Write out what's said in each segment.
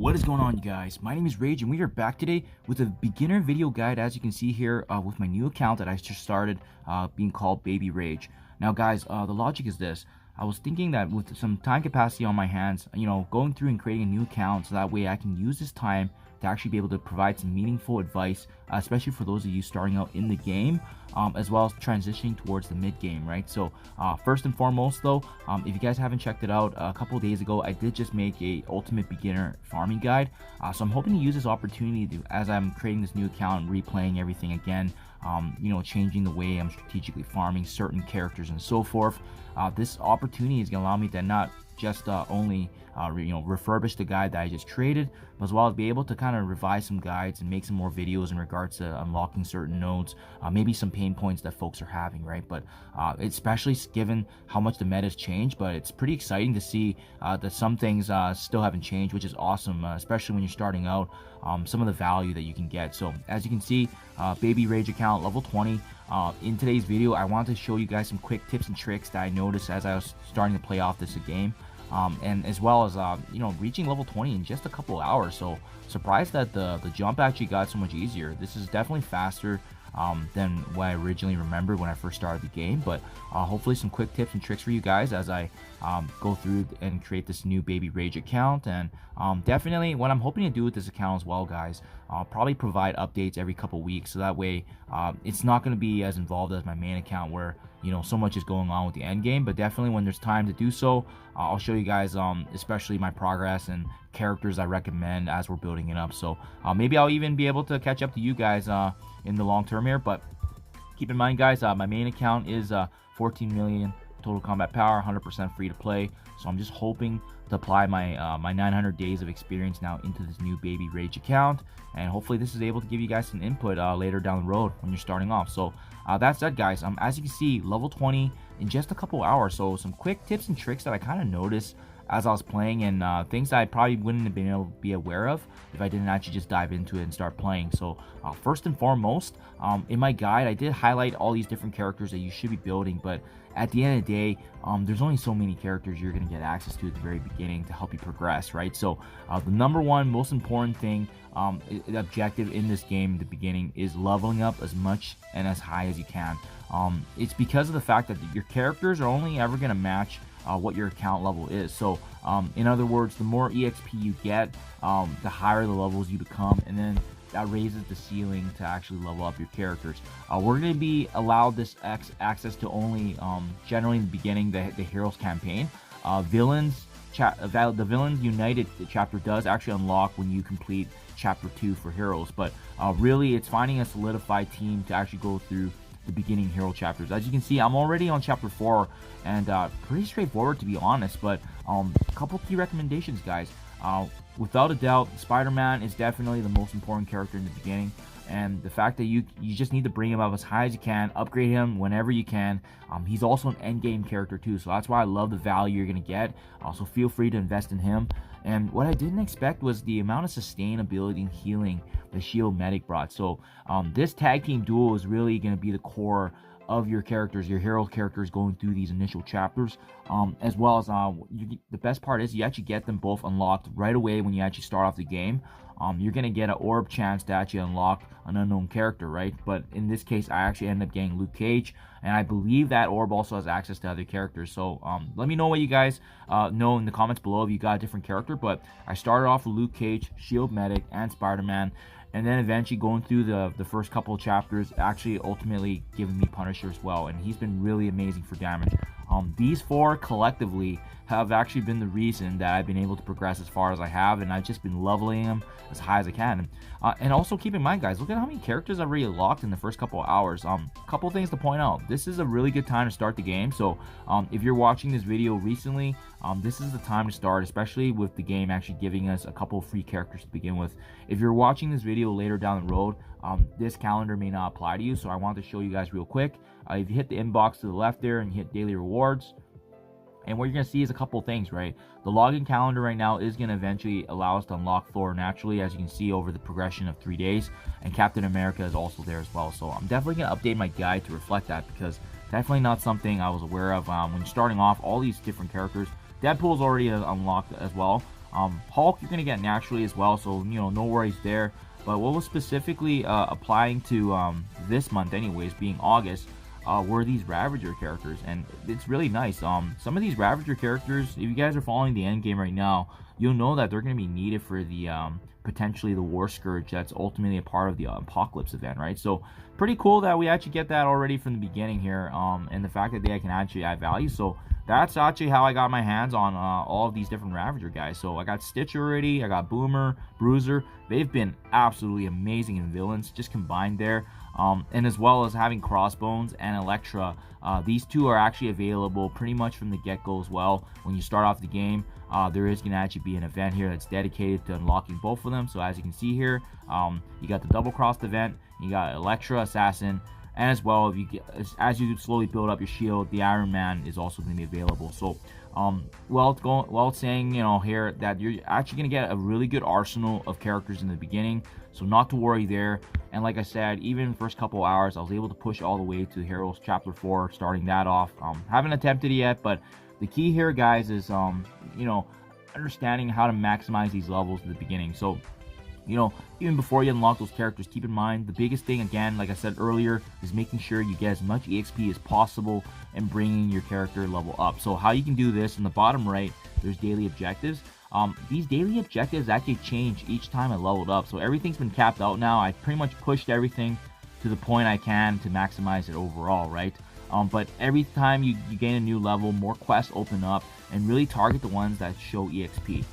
What is going on, you guys? My name is Rayge and we are back today with a beginner video guide, as you can see here, with my new account that I just started, being called Baby Rayge. Now guys, the logic is this. I was thinking that with some time capacity on my hands, going through and creating a new account so that way I can use this time to actually be able to provide some meaningful advice, especially for those of you starting out in the game, as well as transitioning towards the mid game, right? So first and foremost though, if you guys haven't checked it out, a couple of days ago I did just make a ultimate beginner farming guide, so I'm hoping to use this opportunity to, as I'm creating this new account and replaying everything again, changing the way I'm strategically farming certain characters and so forth. This opportunity is going to allow me to not just only refurbish the guide that I just created, but as well as be able to kind of revise some guides and make some more videos in regards to unlocking certain nodes, maybe some pain points that folks are having, right? But especially given how much the meta has changed, but it's pretty exciting to see that some things still haven't changed, which is awesome, especially when you're starting out, some of the value that you can get. So as you can see, Baby Rayge account level 20. In today's video, I wanted to show you guys some quick tips and tricks that I noticed as I was starting to play off this game, and as well as reaching level 20 in just a couple hours. So surprised that the jump actually got so much easier. This is definitely faster than what I originally remembered when I first started the game, but hopefully some quick tips and tricks for you guys as I go through and create this new Baby Rayge account. And definitely what I'm hoping to do with this account as well, guys, I'll probably provide updates every couple weeks, so that way it's not going to be as involved as my main account where so much is going on with the end game. But definitely when there's time to do so, I'll show you guys especially my progress and characters I recommend as we're building it up. So maybe I'll even be able to catch up to you guys in the long term here. But keep in mind, guys, my main account is 14 million total combat power, 100% free to play. So I'm just hoping to apply my my 900 days of experience now into this new Baby Rayge account, and hopefully this is able to give you guys some input later down the road when you're starting off. So that said, guys, as you can see, level 20 in just a couple hours. So some quick tips and tricks that I kind of noticed as I was playing, and things that I probably wouldn't have been able to be aware of if I didn't actually just dive into it and start playing. So first and foremost, in my guide I did highlight all these different characters that you should be building, but at the end of the day, there's only so many characters you're going to get access to at the very beginning to help you progress, right? So the number one most important thing, the objective in this game in the beginning, is leveling up as much and as high as you can. It's because of the fact that your characters are only ever going to match what your account level is. So in other words, the more EXP you get, the higher the levels you become, and then that raises the ceiling to actually level up your characters. We're going to be allowed this access to only generally in the beginning, the Heroes campaign. The Villains United chapter does actually unlock when you complete chapter 2 for Heroes, but really it's finding a solidified team to actually go through the beginning hero chapters. As you can see, I'm already on chapter 4, and pretty straightforward, to be honest, but a couple key recommendations, guys. Without a doubt, Spider-Man is definitely the most important character in the beginning, and the fact that you just need to bring him up as high as you can, upgrade him whenever you can. He's also an end game character too, so that's why I love the value you're gonna get. So feel free to invest in him. And what I didn't expect was the amount of sustainability and healing the Shield Medic brought. So this tag team duo is really going to be the core of your characters, your hero characters, going through these initial chapters, as well as the best part is you actually get them both unlocked right away when you actually start off the game. You're going to get an orb chance to actually unlock an unknown character, right? But in this case, I actually ended up getting Luke Cage, and I believe that orb also has access to other characters. So let me know what you guys know in the comments below if you got a different character. But I started off with Luke Cage, Shield Medic, and Spider-Man, and then eventually going through the first couple of chapters, actually ultimately giving me Punisher as well, and he's been really amazing for damage. These four collectively have actually been the reason that I've been able to progress as far as I have, and I've just been leveling them as high as I can. And also keep in mind, guys, look at how many characters I've already locked in the first couple of hours. Couple things to point out. This is a really good time to start the game, so if you're watching this video recently, this is the time to start, especially with the game actually giving us a couple of free characters to begin with. If you're watching this video later down the road, this calendar may not apply to you, so I want to show you guys real quick. If you hit the inbox to the left there and you hit daily rewards, and what you're going to see is a couple things, right? The login calendar right now is going to eventually allow us to unlock Thor naturally, as you can see over the progression of 3 days, and Captain America is also there as well. So I'm definitely going to update my guide to reflect that, because definitely not something I was aware of when starting off all these different characters. Deadpool's already unlocked as well, Hulk you're gonna get naturally as well, so no worries there. But what was specifically applying to this month anyways, being August, were these Ravager characters, and it's really nice. Some of these Ravager characters, if you guys are following the end game right now, you'll know that they're going to be needed for the potentially the War Scourge that's ultimately a part of the Apocalypse event, right? So pretty cool that we actually get that already from the beginning here, and the fact that they can actually add value. So that's actually how I got my hands on all of these different Ravager guys. So I got Stitch already, I got Boomer, Bruiser. They've been absolutely amazing in villains, just combined there. And as well as having Crossbones and Elektra, these two are actually available pretty much from the get-go as well. When you start off the game, there is going to actually be an event here that's dedicated to unlocking both of them. So as you can see here, you got the double crossed event, you got Elektra, Assassin, and as well, as you slowly build up your shield, the Iron Man is also going to be available. So well it's saying here that you're actually going to get a really good arsenal of characters in the beginning, so not to worry there. And like I said, even the first couple hours I was able to push all the way to Heroes Chapter 4, starting that off. Haven't attempted it yet, but the key here, guys, is understanding how to maximize these levels at the beginning. So even before you unlock those characters, keep in mind the biggest thing, again, like I said earlier, is making sure you get as much EXP as possible and bringing your character level up. So how you can do this, in the bottom right, there's daily objectives. These daily objectives actually change each time I leveled up, so everything's been capped out now. I pretty much pushed everything to the point I can to maximize it overall, right? But every time you gain a new level, more quests open up, and really target the ones that show EXP.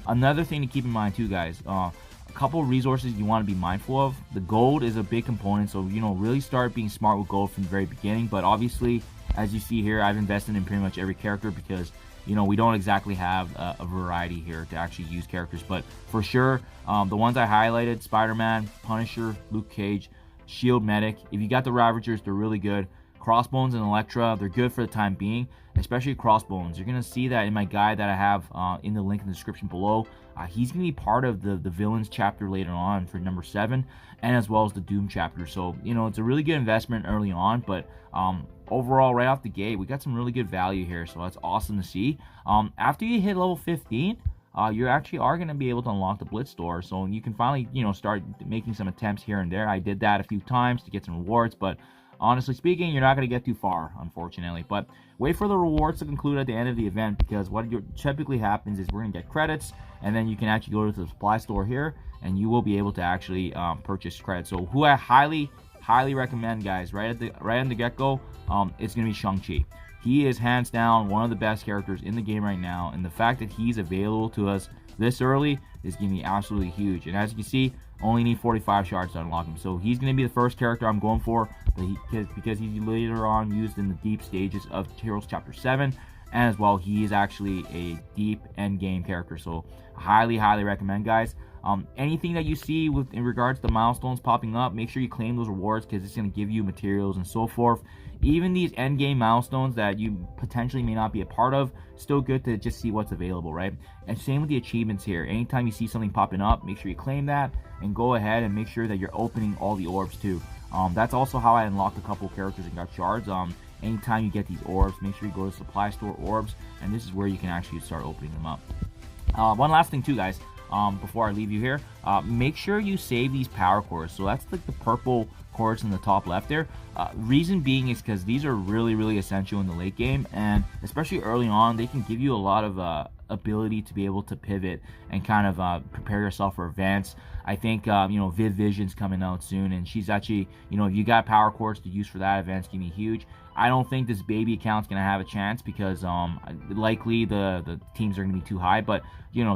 Another thing to keep in mind too, guys, a couple of resources you want to be mindful of. The gold is a big component, so really start being smart with gold from the very beginning. But obviously, as you see here, I've invested in pretty much every character because we don't exactly have a variety here to actually use characters. But for sure, the ones I highlighted: Spider-Man, Punisher, Luke Cage, Shield Medic. If you got the Ravagers, they're really good. Crossbones and Elektra, they're good for the time being, especially Crossbones. You're going to see that in my guide that I have in the link in the description below. He's going to be part of the villains chapter later on for number 7, and as well as the Doom chapter. So it's a really good investment early on, but overall, right off the gate, we got some really good value here, so that's awesome to see. After you hit level 15, you actually are going to be able to unlock the Blitz store, so you can finally start making some attempts here and there. I did that a few times to get some rewards, but honestly speaking, you're not going to get too far, unfortunately. But wait for the rewards to conclude at the end of the event, because what typically happens is we're going to get credits, and then you can actually go to the supply store here, and you will be able to actually purchase credits. So who I highly recommend, guys, right in the get-go, it's going to be Shang-Chi. He is hands down one of the best characters in the game right now, and the fact that he's available to us this early is going to be absolutely huge. And as you can see, only need 45 shards to unlock him. So he's going to be the first character I'm going for, because he's later on used in the deep stages of Heroes Chapter 7, and as well, he is actually a deep end game character. So highly recommend, guys. Anything that you see in regards to milestones popping up, make sure you claim those rewards, because it's going to give you materials and so forth. Even these end game milestones that you potentially may not be a part of, still good to just see what's available, right? And same with the achievements here. Anytime you see something popping up, make sure you claim that and go ahead and make sure that you're opening all the orbs too. That's also how I unlocked a couple characters and got shards. Anytime you get these orbs, make sure you go to supply store orbs, and this is where you can actually start opening them up. One last thing too, guys, before I leave you here, make sure you save these power cores. So that's like the purple cores in the top left there. Reason being is because these are really essential in the late game, and especially early on, they can give you a lot of ability to be able to pivot and kind of prepare yourself for advance. I think Viv Vision's coming out soon, and she's actually, if you got power cores to use for that, advance can be huge. I don't think this baby account's gonna have a chance, because likely the teams are gonna be too high, but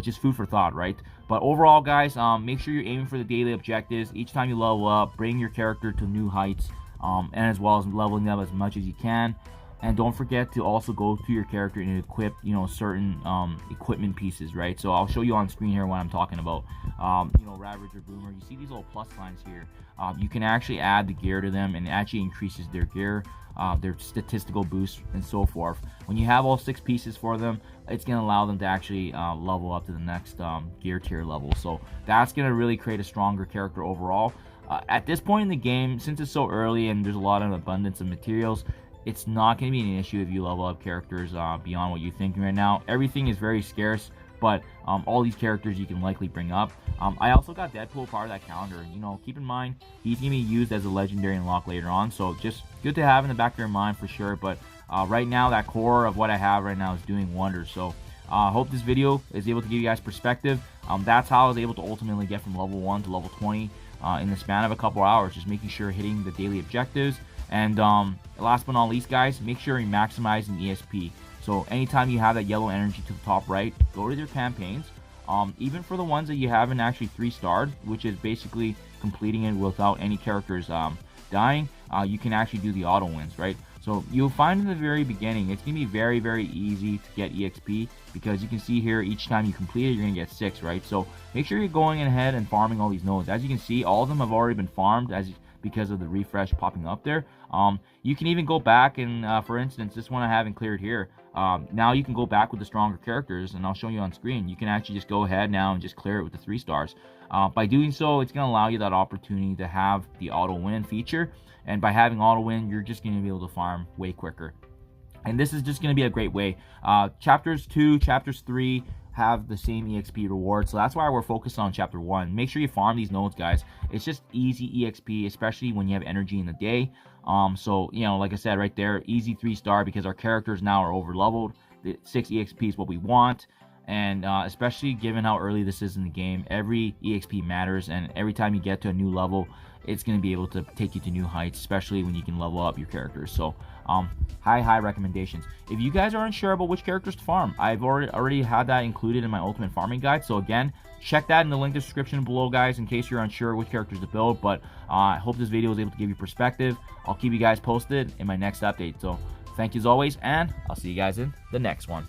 just food for thought, right? But overall, guys, make sure you're aiming for the daily objectives. Each time you level up, bring your character to new heights, and as well as leveling them as much as you can. And don't forget to also go to your character and equip, certain equipment pieces, right? So I'll show you on screen here what I'm talking about. Ravager, Boomer, you see these little plus signs here. You can actually add the gear to them, and it actually increases their gear, their statistical boost, and so forth. When you have all 6 pieces for them, it's going to allow them to actually level up to the next gear tier level. So that's going to really create a stronger character overall. At this point in the game, since it's so early and there's a lot of abundance of materials, it's not going to be an issue if you level up characters beyond what you're thinking right now. Everything is very scarce, but all these characters you can likely bring up. I also got Deadpool part of that calendar, and you know, keep in mind he's gonna be used as a legendary unlock later on, so just good to have in the back of your mind for sure. But right now, that core of what I have right now is doing wonders. So I hope this video is able to give you guys perspective. That's how I was able to ultimately get from level 1 to level 20 in the span of a couple hours, just making sure hitting the daily objectives. And last but not least, guys, make sure you're maximizing EXP. So anytime you have that yellow energy to the top right, go to your campaigns. Even for the ones that you haven't actually 3-starred, which is basically completing it without any characters dying, you can actually do the auto wins, right? So you'll find in the very beginning, it's going to be very, very easy to get EXP, because you can see here, each time you complete it, you're going to get 6, right? So make sure you're going ahead and farming all these nodes. As you can see, all of them have already been farmed because of the refresh popping up there. You can even go back and, for instance, this one I haven't cleared here. Now you can go back with the stronger characters, and I'll show you on screen. You can actually just go ahead now and just clear it with the 3 stars. By doing so, it's going to allow you that opportunity to have the auto win feature. And by having auto win, you're just going to be able to farm way quicker. And this is just going to be a great way. Chapters 2, chapters 3 have the same EXP reward, so that's why we're focused on chapter 1. Make sure you farm these nodes, guys. It's just easy EXP, especially when you have energy in the day. So, you know, like I said right there, easy 3-star, because our characters now are over leveled. The 6 EXP is what we want. And especially given how early this is in the game, every EXP matters, and every time you get to a new level, it's going to be able to take you to new heights, especially when you can level up your characters. So high recommendations. If you guys are unsure about which characters to farm, I've already had that included in my ultimate farming guide. So again, check that in the link description below, guys, in case you're unsure which characters to build. But I hope this video was able to give you perspective. I'll keep you guys posted in my next update. So thank you as always, and I'll see you guys in the next one.